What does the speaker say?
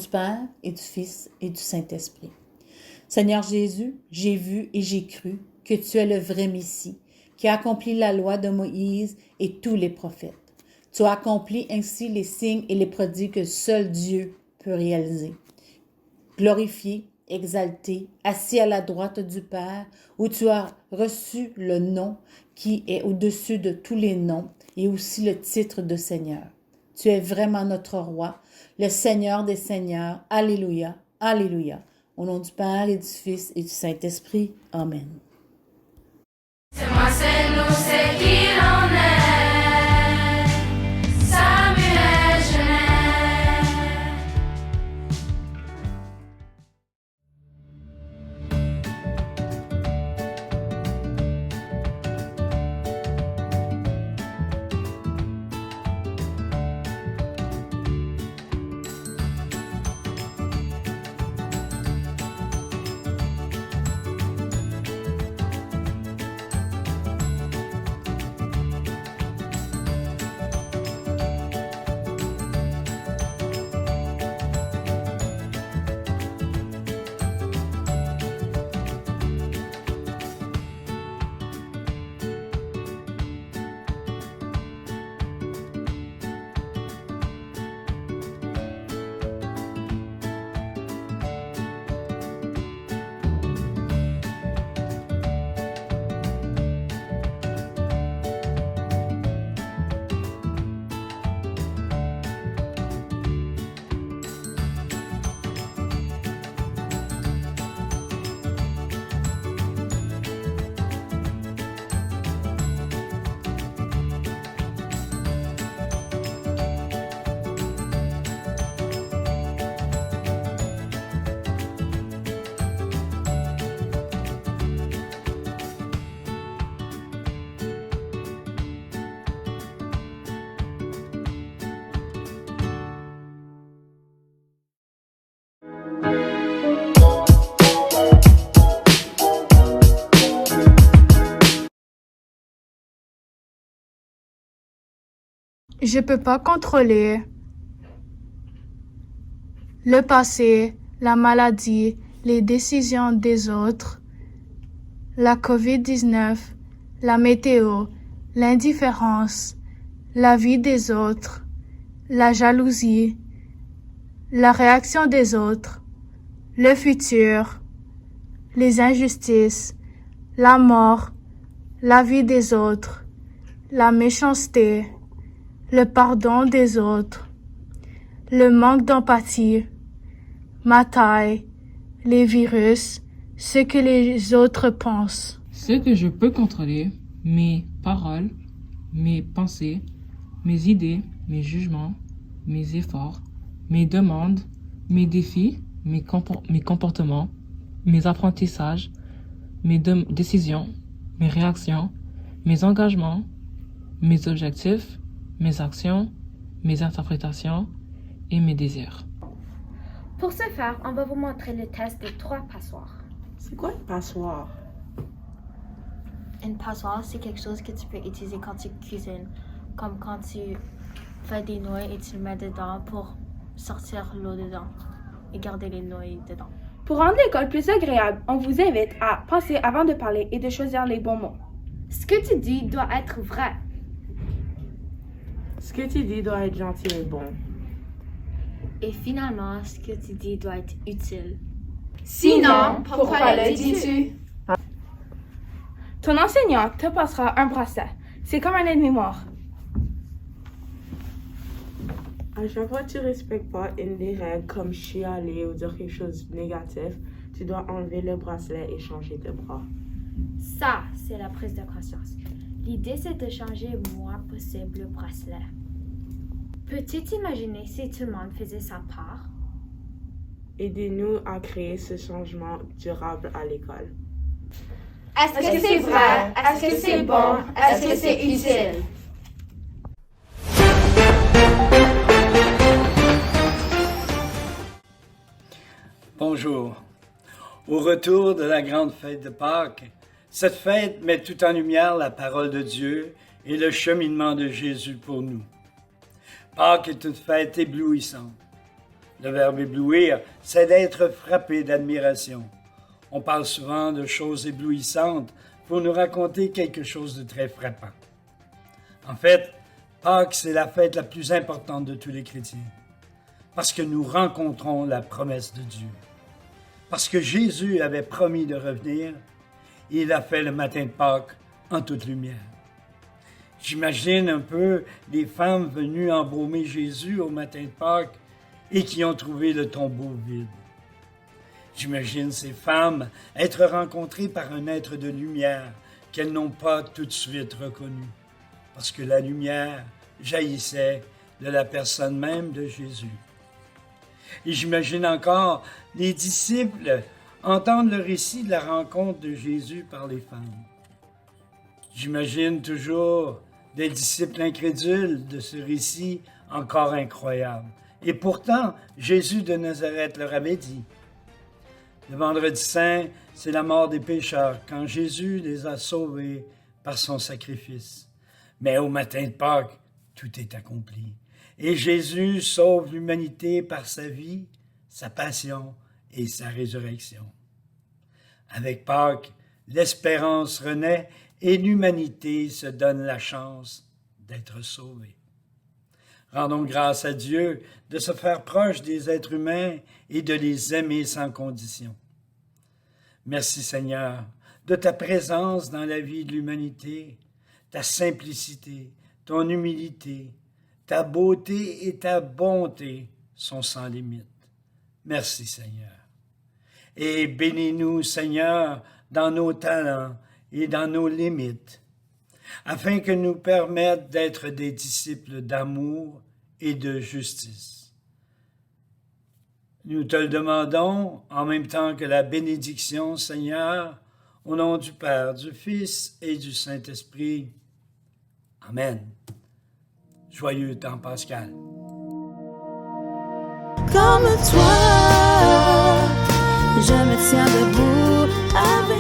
du Père et du Fils et du Saint-Esprit. Seigneur Jésus, j'ai vu et j'ai cru que tu es le vrai Messie, qui a accompli la loi de Moïse et tous les prophètes. Tu as accompli ainsi les signes et les prodiges que seul Dieu peut réaliser. Glorifié, exalté, assis à la droite du Père, où tu as reçu le nom qui est au-dessus de tous les noms et aussi le titre de Seigneur. Tu es vraiment notre roi, le Seigneur des seigneurs. Alléluia, alléluia. Au nom du Père et du Fils et du Saint-Esprit. Amen. C'est moi, c'est nous, c'est qui l'on est. Samuel Genès. Je peux pas contrôler le passé, la maladie, les décisions des autres, la COVID-19, la météo, l'indifférence, la vie des autres, la jalousie, la réaction des autres, le futur, les injustices, la mort, la vie des autres, la méchanceté, le pardon des autres, le manque d'empathie, ma taille, les virus, ce que les autres pensent. Ce que je peux contrôler, mes paroles, mes pensées, mes idées, mes jugements, mes efforts, mes demandes, mes défis, mes comportements, mes apprentissages, mes décisions, mes réactions, mes engagements, mes objectifs, mes actions, mes interprétations et mes désirs. Pour ce faire, on va vous montrer le test des 3 passoires. C'est quoi une passoire? Une passoire, c'est quelque chose que tu peux utiliser quand tu cuisines, comme quand tu fais des nouilles et tu le mets dedans pour sortir l'eau dedans et garder les nouilles dedans. Pour rendre l'école plus agréable, on vous invite à penser avant de parler et de choisir les bons mots. Ce que tu dis doit être vrai. Ce que tu dis doit être gentil et bon. Et finalement, ce que tu dis doit être utile. Sinon, pourquoi le dis-tu? Ton enseignant te passera un bracelet. C'est comme un aide-mémoire. À chaque fois que tu respectes pas une des règles comme chialer ou dire quelque chose de négatif, tu dois enlever le bracelet et changer de bras. Ça, c'est la prise de conscience. L'idée, c'est de changer le moins possible le bracelet. Peux-tu t'imaginer si tout le monde faisait sa part? Aidez-nous à créer ce changement durable à l'école. Est-ce que c'est vrai? Est-ce que c'est bon? Est-ce que c'est utile? Bonjour. Au retour de la grande fête de Pâques, cette fête met tout en lumière la parole de Dieu et le cheminement de Jésus pour nous. Pâques est une fête éblouissante. Le verbe éblouir, c'est d'être frappé d'admiration. On parle souvent de choses éblouissantes pour nous raconter quelque chose de très frappant. En fait, Pâques, c'est la fête la plus importante de tous les chrétiens, parce que nous rencontrons la promesse de Dieu. Parce que Jésus avait promis de revenir, il a fait le matin de Pâques en toute lumière. J'imagine un peu les femmes venues embaumer Jésus au matin de Pâques et qui ont trouvé le tombeau vide. J'imagine ces femmes être rencontrées par un être de lumière qu'elles n'ont pas tout de suite reconnu, parce que la lumière jaillissait de la personne même de Jésus. Et j'imagine encore les disciples entendre le récit de la rencontre de Jésus par les femmes. J'imagine toujours des disciples incrédules de ce récit encore incroyable. Et pourtant, Jésus de Nazareth leur avait dit. Le vendredi saint, c'est la mort des pécheurs, quand Jésus les a sauvés par son sacrifice. Mais au matin de Pâques, tout est accompli. Et Jésus sauve l'humanité par sa vie, sa passion et sa résurrection. Avec Pâques, l'espérance renaît et l'humanité se donne la chance d'être sauvée. Rendons grâce à Dieu de se faire proche des êtres humains et de les aimer sans condition. Merci Seigneur de ta présence dans la vie de l'humanité, ta simplicité, ton humilité, ta beauté et ta bonté sont sans limite. Merci Seigneur. Et bénis-nous Seigneur dans nos talents et dans nos limites, afin que nous permettent d'être des disciples d'amour et de justice. Nous te le demandons en même temps que la bénédiction, Seigneur, au nom du Père, du Fils et du Saint-Esprit. Amen. Joyeux temps pascal. Comme toi, je me tiens debout avec